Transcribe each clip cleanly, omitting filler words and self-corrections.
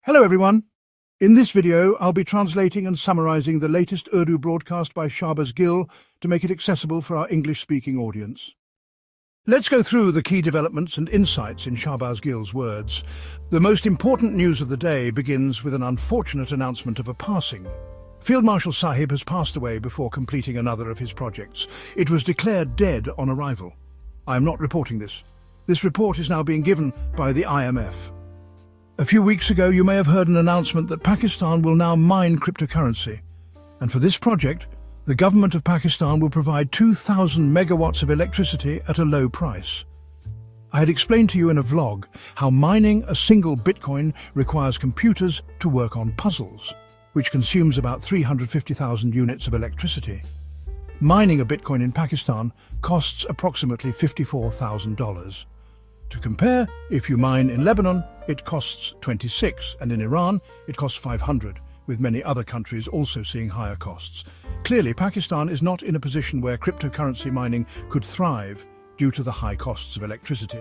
Hello everyone. In this video, I'll be translating and summarizing the latest Urdu broadcast by Shahbaz Gill to make it accessible for our English-speaking audience. Let's go through the key developments and insights in Shahbaz Gill's words. The most important news of the day begins with an unfortunate announcement of a passing. Field Marshal Sahib has passed away before completing another of his projects. It was declared dead on arrival. I am not reporting this. This report is now being given by the IMF. A few weeks ago, you may have heard an announcement that Pakistan will now mine cryptocurrency. And for this project, the government of Pakistan will provide 2,000 megawatts of electricity at a low price. I had explained to you in a vlog how mining a single Bitcoin requires computers to work on puzzles, which consumes about 350,000 units of electricity. Mining a Bitcoin in Pakistan costs approximately $54,000. To compare, if you mine in Lebanon, it costs 26, and in Iran, it costs 500, with many other countries also seeing higher costs. Clearly, Pakistan is not in a position where cryptocurrency mining could thrive due to the high costs of electricity.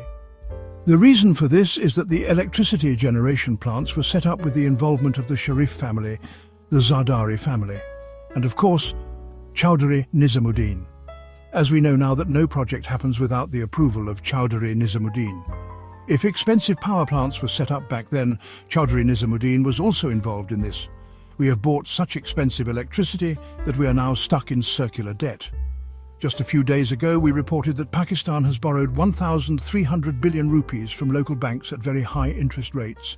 The reason for this is that the electricity generation plants were set up with the involvement of the Sharif family, the Zardari family, and of course, Chowdhury Nizamuddin. As we know now that no project happens without the approval of Chowdhury Nizamuddin. If expensive power plants were set up back then, Chowdhury Nizamuddin was also involved in this. We have bought such expensive electricity that we are now stuck in circular debt. Just a few days ago, we reported that Pakistan has borrowed 1,300 billion rupees from local banks at very high interest rates.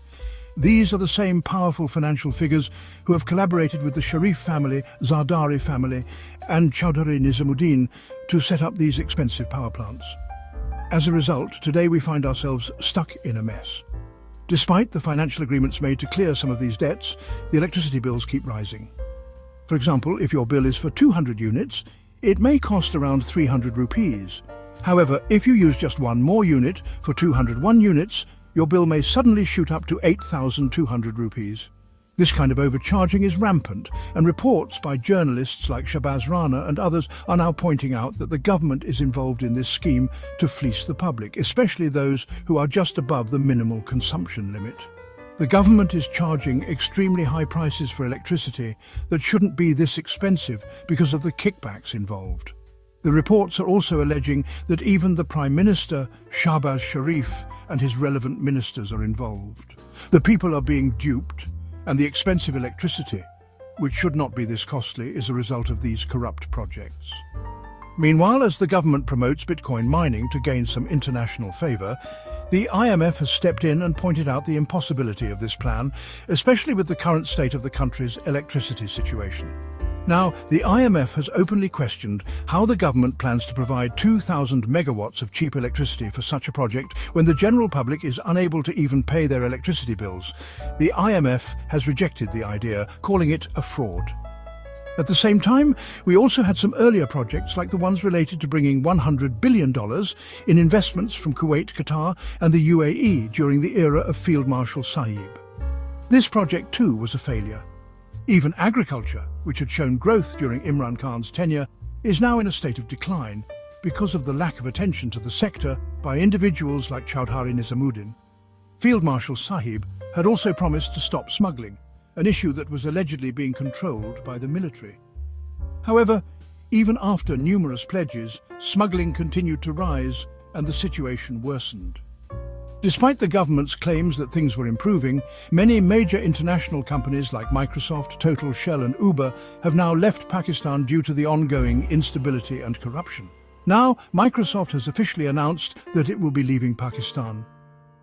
These are the same powerful financial figures who have collaborated with the Sharif family, Zardari family, and Chowdhury Nizamuddin to set up these expensive power plants. As a result, today we find ourselves stuck in a mess. Despite the financial agreements made to clear some of these debts, the electricity bills keep rising. For example, if your bill is for 200 units, it may cost around 300 rupees. However, if you use just one more unit for 201 units, your bill may suddenly shoot up to 8,200 rupees. This kind of overcharging is rampant, and reports by journalists like Shahbaz Rana and others are now pointing out that the government is involved in this scheme to fleece the public, especially those who are just above the minimal consumption limit. The government is charging extremely high prices for electricity that shouldn't be this expensive because of the kickbacks involved. The reports are also alleging that even the Prime Minister, Shahbaz Sharif, and his relevant ministers are involved. The people are being duped, and the expensive electricity, which should not be this costly, is a result of these corrupt projects. Meanwhile, as the government promotes Bitcoin mining to gain some international favor, the IMF has stepped in and pointed out the impossibility of this plan, especially with the current state of the country's electricity situation. Now, the IMF has openly questioned how the government plans to provide 2,000 megawatts of cheap electricity for such a project when the general public is unable to even pay their electricity bills. The IMF has rejected the idea, calling it a fraud. At the same time, we also had some earlier projects like the ones related to bringing $100 billion in investments from Kuwait, Qatar and the UAE during the era of Field Marshal Sahib. This project too was a failure. Even agriculture, which had shown growth during Imran Khan's tenure, is now in a state of decline because of the lack of attention to the sector by individuals like Chowdhury Nizamuddin. Field Marshal Sahib had also promised to stop smuggling, an issue that was allegedly being controlled by the military. However, even after numerous pledges, smuggling continued to rise and the situation worsened. Despite the government's claims that things were improving, many major international companies like Microsoft, Total, Shell and Uber have now left Pakistan due to the ongoing instability and corruption. Now, Microsoft has officially announced that it will be leaving Pakistan.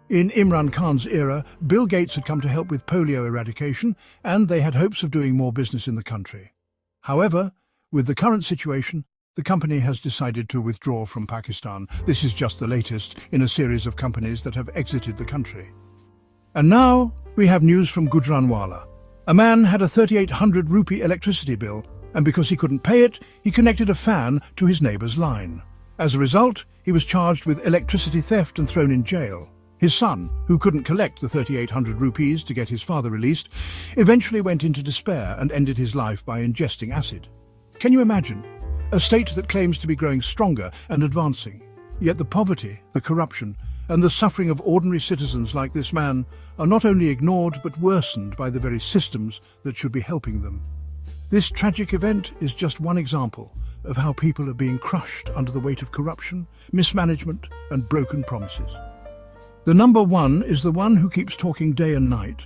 In Imran Khan's era, Bill Gates had come to help with polio eradication, and they had hopes of doing more business in the country. However, with the current situation, the company has decided to withdraw from Pakistan. This is just the latest in a series of companies that have exited the country. And now we have news from Gujranwala. A man had a 3,800 rupee electricity bill, and because he couldn't pay it, he connected a fan to his neighbour's line. As a result, he was charged with electricity theft and thrown in jail. His son, who couldn't collect the 3,800 rupees to get his father released, eventually went into despair and ended his life by ingesting acid. Can you imagine? A state that claims to be growing stronger and advancing, yet the poverty, the corruption, and the suffering of ordinary citizens like this man are not only ignored but worsened by the very systems that should be helping them. This tragic event is just one example of how people are being crushed under the weight of corruption, mismanagement, and broken promises. The number one is the one who keeps talking day and night.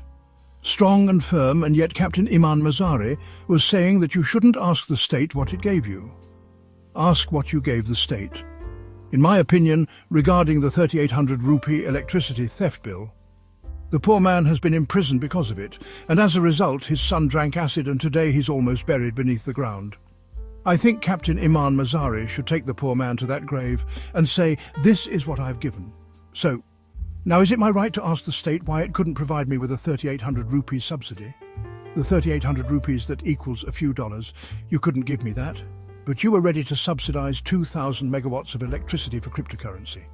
Strong and firm, and yet Captain Imran Mazari was saying that you shouldn't ask the state what it gave you. Ask what you gave the state. In my opinion, regarding the 3,800 rupee electricity theft bill, the poor man has been imprisoned because of it, and as a result his son drank acid and today he's almost buried beneath the ground. I think Captain Imran Mazari should take the poor man to that grave and say, "This is what I've given." So, now is it my right to ask the state why it couldn't provide me with a 3,800 rupees subsidy? The 3,800 rupees that equals a few dollars. You couldn't give me that. But you were ready to subsidize 2,000 megawatts of electricity for cryptocurrency.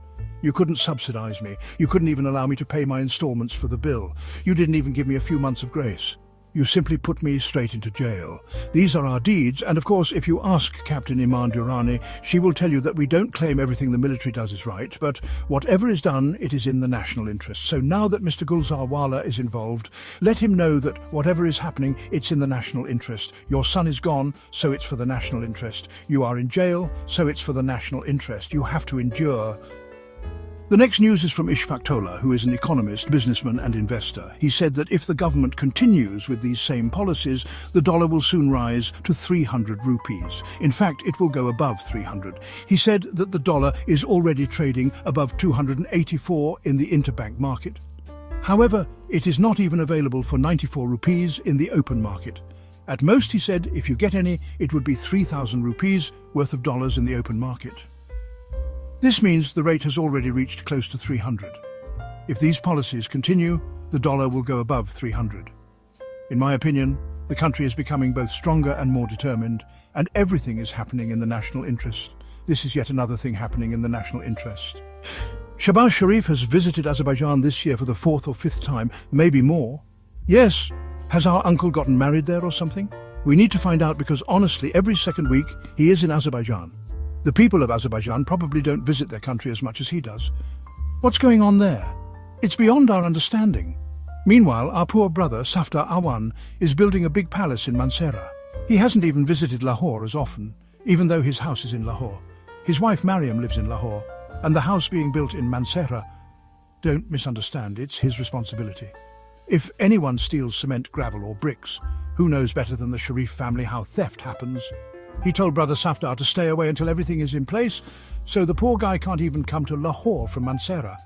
You couldn't subsidize me. You couldn't even allow me to pay my installments for the bill. You didn't even give me a few months of grace. You simply put me straight into jail. These are our deeds, and of course, if you ask Captain Iman Durrani, she will tell you that we don't claim everything the military does is right, but whatever is done, it is in the national interest. So now that Mr. Gulzarwala is involved, let him know that whatever is happening, it's in the national interest. Your son is gone, so it's for the national interest. You are in jail, so it's for the national interest. You have to endure. The next news is from Ishfaq Tola, who is an economist, businessman and investor. He said that if the government continues with these same policies, the dollar will soon rise to 300 rupees. In fact, it will go above 300. He said that the dollar is already trading above 284 in the interbank market. However, it is not even available for 94 rupees in the open market. At most, he said, if you get any, it would be 3,000 rupees worth of dollars in the open market. This means the rate has already reached close to 300. If these policies continue, the dollar will go above 300. In my opinion, the country is becoming both stronger and more determined, and everything is happening in the national interest. This is yet another thing happening in the national interest. Shahbaz Sharif has visited Azerbaijan this year for the 4th or 5th time, maybe more. Yes, has our uncle gotten married there or something? We need to find out because honestly, every second week he is in Azerbaijan. The people of Azerbaijan probably don't visit their country as much as he does. What's going on there? It's beyond our understanding. Meanwhile, our poor brother, Safdar Awan, is building a big palace in Mansehra. He hasn't even visited Lahore as often, even though his house is in Lahore. His wife Mariam lives in Lahore, and the house being built in Mansehra, don't misunderstand, it's his responsibility. If anyone steals cement, gravel or bricks, who knows better than the Sharif family how theft happens? He told brother Safdar to stay away until everything is in place, so the poor guy can't even come to Lahore from Mansehra.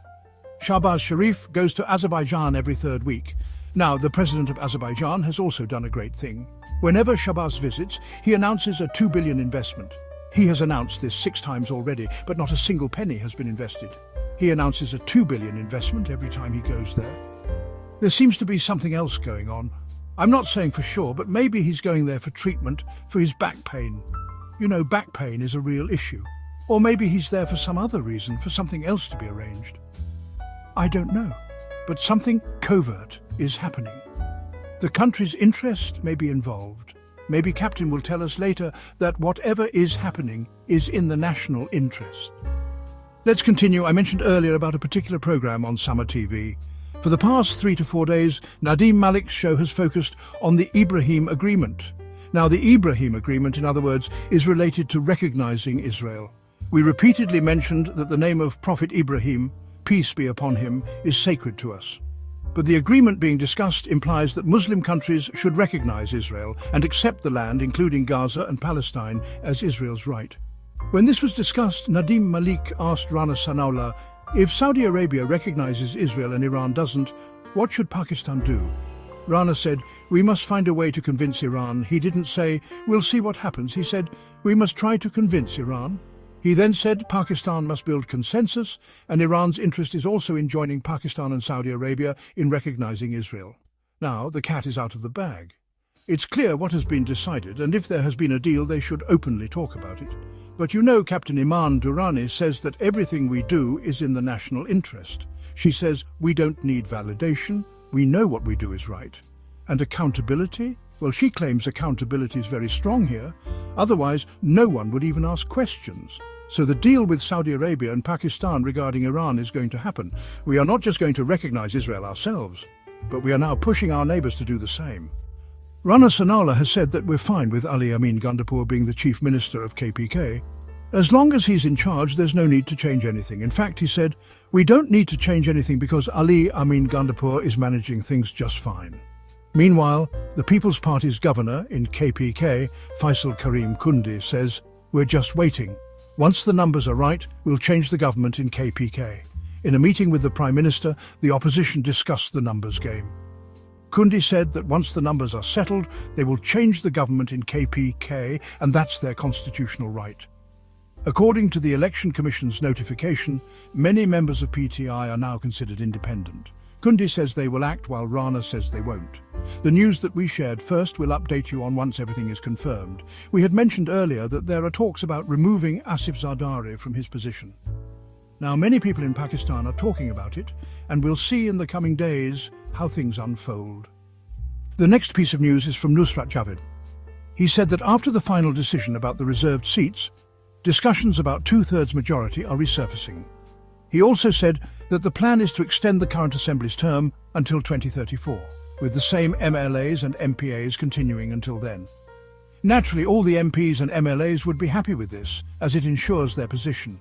Shahbaz Sharif goes to Azerbaijan every 3rd week. Now, the president of Azerbaijan has also done a great thing. Whenever Shahbaz visits, he announces a 2 billion investment. He has announced this 6 times already, but not a single penny has been invested. He announces a 2 billion investment every time he goes there. There seems to be something else going on. I'm not saying for sure, but maybe he's going there for treatment for his back pain. You know, back pain is a real issue. Or maybe he's there for some other reason, for something else to be arranged. I don't know, but something covert is happening. The country's interest may be involved. Maybe Captain will tell us later that whatever is happening is in the national interest. Let's continue. I mentioned earlier about a particular program on Summer TV. For the past 3 to 4 days, Nadeem Malik's show has focused on the Ibrahim Agreement. Now, the Ibrahim Agreement, in other words, is related to recognizing Israel. We repeatedly mentioned that the name of Prophet Ibrahim, peace be upon him, is sacred to us. But the agreement being discussed implies that Muslim countries should recognize Israel and accept the land, including Gaza and Palestine, as Israel's right. When this was discussed, Nadeem Malik asked Rana Sanaullah, if Saudi Arabia recognizes Israel and Iran doesn't, what should Pakistan do? Rana said, we must find a way to convince Iran. He didn't say, we'll see what happens. He said, we must try to convince Iran. He then said Pakistan must build consensus, and Iran's interest is also in joining Pakistan and Saudi Arabia in recognizing Israel. Now, the cat is out of the bag. It's clear what has been decided, and if there has been a deal, they should openly talk about it. But you know, Captain Iman Durrani says that everything we do is in the national interest. She says we don't need validation, we know what we do is right. And accountability? Well, she claims accountability is very strong here. Otherwise, no one would even ask questions. So the deal with Saudi Arabia and Pakistan regarding Iran is going to happen. We are not just going to recognize Israel ourselves. but we are now pushing our neighbours to do the same. Rana Sanala has said that we're fine with Ali Amin Gandapur being the chief minister of KPK. As long as he's in charge, there's no need to change anything. In fact, he said, we don't need to change anything because Ali Amin Gandapur is managing things just fine. Meanwhile, the People's Party's governor in KPK, Faisal Karim Kundi, says, we're just waiting. Once the numbers are right, we'll change the government in KPK. In a meeting with the Prime Minister, the opposition discussed the numbers game. Kundi said that once the numbers are settled, they will change the government in KPK, and that's their constitutional right. According to the Election Commission's notification, many members of PTI are now considered independent. Kundi says they will act while Rana says they won't. The news that we shared first will update you on once everything is confirmed. We had mentioned earlier that there are talks about removing Asif Zardari from his position. Now, many people in Pakistan are talking about it, and we'll see in the coming days how things unfold. The next piece of news is from Nusrat Javed. He said that after the final decision about the reserved seats, discussions about two-thirds majority are resurfacing. He also said that the plan is to extend the current Assembly's term until 2034, with the same MLAs and MPAs continuing until then. Naturally, all the MPs and MLAs would be happy with this, as it ensures their position.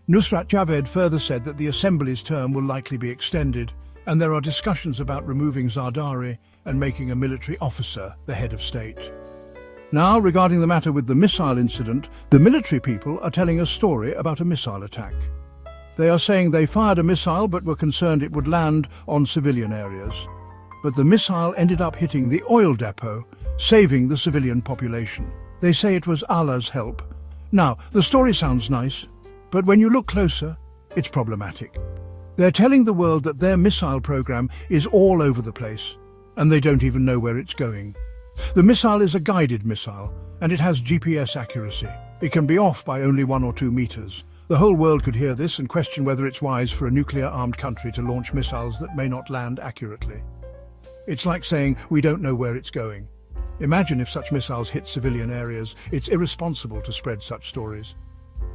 Nusrat Javed further said that the Assembly's term will likely be extended, and there are discussions about removing Zardari and making a military officer the head of state. Now, regarding the matter with the missile incident, the military people are telling a story about a missile attack. They are saying they fired a missile but were concerned it would land on civilian areas. But the missile ended up hitting the oil depot, saving the civilian population. They say it was Allah's help. Now, the story sounds nice, but when you look closer, it's problematic. They're telling the world that their missile program is all over the place, and they don't even know where it's going. The missile is a guided missile, and it has GPS accuracy. It can be off by only 1 or 2 meters. The whole world could hear this and question whether it's wise for a nuclear-armed country to launch missiles that may not land accurately. It's like saying, we don't know where it's going. Imagine if such missiles hit civilian areas. It's irresponsible to spread such stories.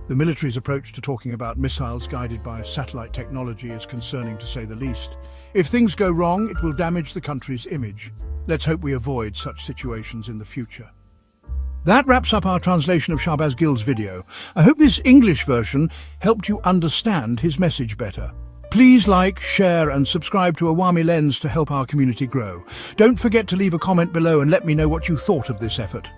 The military's approach to talking about missiles guided by satellite technology is concerning, to say the least. If things go wrong, it will damage the country's image. Let's hope we avoid such situations in the future. That wraps up our translation of Shahbaz Gill's video. I hope this English version helped you understand his message better. Please like, share and subscribe to Awami Lens to help our community grow. Don't forget to leave a comment below and let me know what you thought of this effort.